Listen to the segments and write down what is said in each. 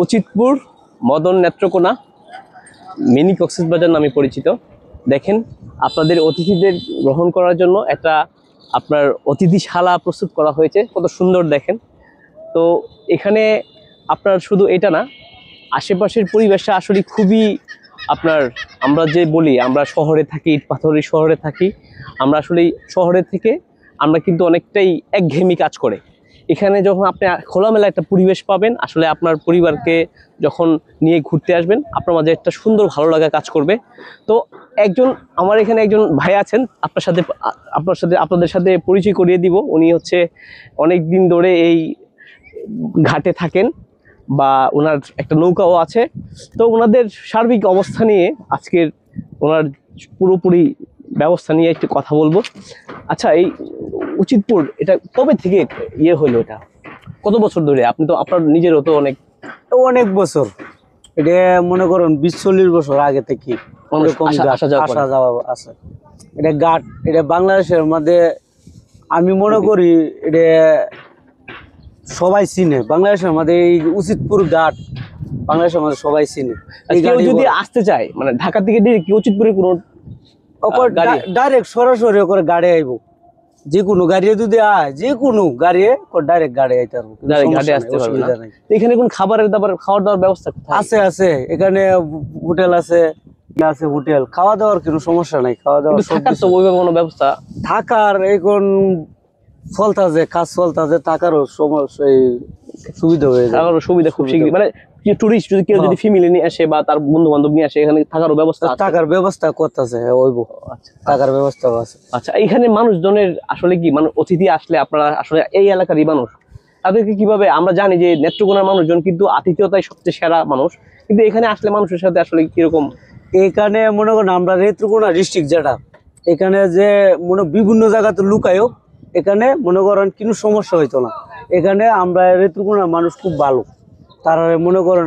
Uchitpur Madan Netrokona mini Cox's Bazar নামে পরিচিত। দেখেন আপনাদের অতিথিদের গ্রহণ করার জন্য একটা আপনার অতিথিশালা প্রস্তুত করা হয়েছে, কত সুন্দর দেখেন। তো এখানে আপনার শুধু এটা না, আশেপাশের পরিবেশটা আসলে খুবই আপনার, আমরা যে বলি আমরা শহরে থাকি, ইট পাথরের শহরে থাকি, আমরা আসলে শহরে থেকে আমরা কিন্তু অনেকটাই একঘেয়েমি কাজ করে। এখানে যখন আপনি খোলামেলা একটা পরিবেশ পাবেন, আসলে আপনার পরিবারকে যখন নিয়ে ঘুরতে আসবেন, আপনার মাঝে একটা সুন্দর ভালো লাগা কাজ করবে। তো আমার এখানে একজন ভাই আছেন, আপনাদের সাথে পরিচয় করিয়ে দিব। উনি হচ্ছে অনেক দিন ধরে এই ঘাটে থাকেন, বা ওনার একটা নৌকাও আছে। তো ওনাদের সার্বিক অবস্থা নিয়ে আজকের ওনার পুরোপুরি ব্যবস্থা নিয়ে একটু কথা বলবো। আচ্ছা, এই উচিতপুর এটা কবে থেকে হলো, এটা কত বছর ধরে? আপনি তো আপনার নিজেরও তো অনেক বছর, এটা মনে করুন 20-40 বছর আগে থেকে আসা যাওয়া আছে। এটা ঘাট, এটা বাংলাদেশের মধ্যে আমি মনে করি এটা সবাই চিনে। বাংলাদেশের মধ্যে এই উচিতপুর ঘাট বাংলাদেশের মধ্যে সবাই চিনে। কেউ যদি আসতে চায় মানে ঢাকা থেকে ডিরেক্ট উচিতপুরে কোনো ডাইরেক্ট সরাসরি করে গাড়ি আইব, যে কোনো গাড়ি যদি আয়, যে কোনো গাড়ি ডাইরেক্ট গাড়ি আইতে পারবো, অসুবিধা নাই। এখানে কোন খাওয়ার দাওয়ার ব্যবস্থা আছে? আছে, এখানে হোটেল আছে, হোটেল, খাওয়া দাওয়ার কোনো সমস্যা নাই। খাওয়া দাওয়া তো ওইভাবে কোনো ব্যবস্থা থাকার এখন চলতেছে, কাজ চলতেছে, থাকারও সুবিধা হয়ে যায়। সুবিধা খুব শীঘ্রই, মানে টুরিস্ট যদি কেউ যদি ফ্যামিলি নিয়ে আসে বা তার বন্ধু বান্ধব নিয়ে আসে, এখানে থাকারও ব্যবস্থা করতেছে, ওইব থাকার ব্যবস্থা আছে। আচ্ছা, এখানে মানুষজনের আসলে কি, মানে অতিথি আসলে আপনারা আসলে এই এলাকারই মানুষ, তাদেরকে কিভাবে? আমরা জানি যে নেত্রকোনার মানুষজন কিন্তু আতিথেয়তায় সবচেয়ে সেরা মানুষ, কিন্তু এখানে আসলে মানুষের সাথে আসলে কিরকম? এখানে মনে করেন আমরা নেত্রকোনা ডিস্ট্রিক্ট যেটা, এখানে যে বিভিন্ন জায়গাতে লুকায়ও, এখানে মনে করেন কোনো সমস্যা হইতো না। এখানে আমরা নেত্রকোনার মানুষ খুব ভালো, তারা মনে করেন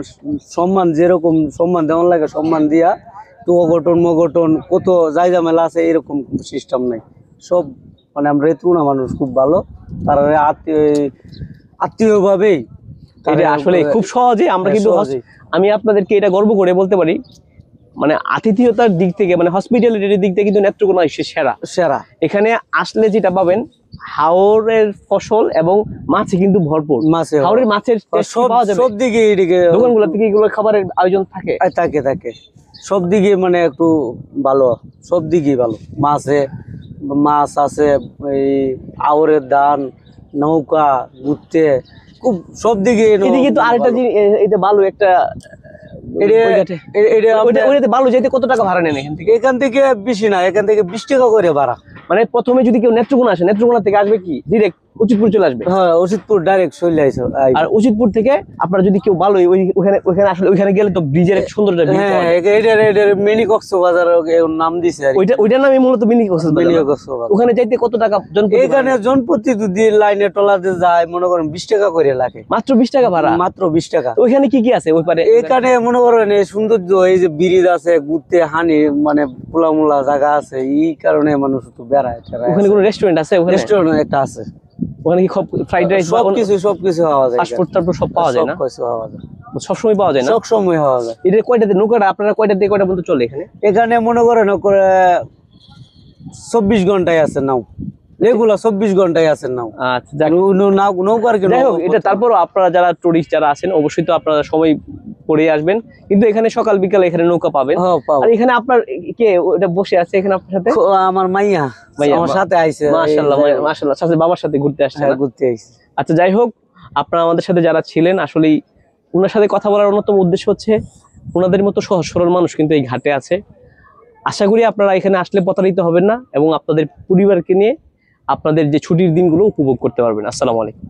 সম্মান, যেরকম সম্মান দেওয়ার লাগে সম্মান দিয়া, তো অঘটন মঘটন কত জায়গা আছে, এরকম সিস্টেম নাই। সব মানে আমরা নেত্রকোনা মানুষ খুব ভালো, তারা আত্মীয় ভাবেই আসলে খুব সহজে আমরা কিন্তু আমি আপনাদেরকে এটা গর্ব করে বলতে পারি, মানে আতিথেয়তার দিক থেকে, মানে হসপিটালিটির দিক থেকে কিন্তু নেত্রকোনা সেরা। এখানে আসলে যেটা পাবেন, হাওরের ফসল এবং মাছে কিন্তু ভরপুর। হাওরের মাছের সব দিকে দোকানগুলো থেকে এগুলো খাবারের আয়োজন থাকে থাকে সব দিকে, মানে একটু ভালো, সব দিকেই ভালো। মাছ আছে, এই আওরের ধান, নৌকা ঘুরতে খুব সব দিকে। এদিকে তো আরেকটা জিনিস, এটা ভালো একটা ভালো যেতে কত টাকা ভাড়া নেন এখান থেকে? এখান থেকে বেশি না, এখান থেকে 20 টাকা করে ভাড়া। মানে প্রথমে যদি কেউ নেত্রকোনা আসে, নেত্রকোনা থেকে আসবে কি ডিরেক্ট উচিতপুর চলে আসবে? হ্যাঁ, উচিতপুর ডাইরেক্ট চলে আসে। আর উচিতপুর থেকে আপনারা যদি কেউ ভালো ওখানে আসলে ওখানে গেলে তো ব্রিজের সুন্দর মিনি কক্সবাজার নাম দিছে। ওইটার নামই মূলত মিনি কক্সবাজার। ওখানে যাইতে কত টাকা এখানে জনপ্রতি যদি লাইনে টলাতে যায়, মনে করেন 20 টাকা করে লাগে। মাত্র 20 টাকা ভাড়া? মাত্র 20 টাকা। ওইখানে কি কি আছে ওই পারে? এখানে মনে করেন সৌন্দর্য, এই যে ব্রিজ আছে, ঘুরতে হানি, মানে খোলামোলা জায়গা আছে, এই কারণে মানুষ একটু বেড়ায়। ওখানে কোনো রেস্টুরেন্ট আছে? রেস্টুরেন্ট একটা আছে। ওখানে কি ফ্রাইড রাইস সবকিছু পাওয়া যায়? ফাস্ট ফুড সব পাওয়া যায় না? সবসময় পাওয়া যায় না? সবসময় পাওয়া যায়। এটা কয়টাতে নৌকাটা আপনারা কয়টা থেকে কয়টা পর্যন্ত চলে এখানে? এখানে মনে করেন 24 ঘন্টায় আছে নাও, রেগুলার 24 ঘন্টায় আছে নাও। আচ্ছা, নৌকার কি এটা। তারপরও আপনারা যারা টুরিস্ট যারা আছেন, অবশ্যই তো আপনারা সময় পরে আসবেন, কিন্তু এখানে সকাল বিকাল এখানে নৌকা পাবেন। আর এখানে আপনার কে ওটা বসে আছে এখানে আপনার সাথে? আমার মাইয়া আমার সাথে আইছে। মাশাআল্লাহ সাথে বাবার সাথে ঘুরতে আসছে। ঘুরতে আইছে। আচ্ছা, যাই হোক, আপনারা আমাদের সাথে যারা ছিলেন, আসলেই ওনার সাথে কথা বলার অন্যতম উদ্দেশ্য হচ্ছে ওনাদের মতো সহজ সরল মানুষ কিন্তু এই ঘাটে আছে। আশা করি আপনারা এখানে আসলে প্রতারিত হবেন না এবং আপনাদের পরিবারকে নিয়ে আপনাদের যে ছুটির দিনগুলো উপভোগ করতে পারবেন। আসসালামু আলাইকুম।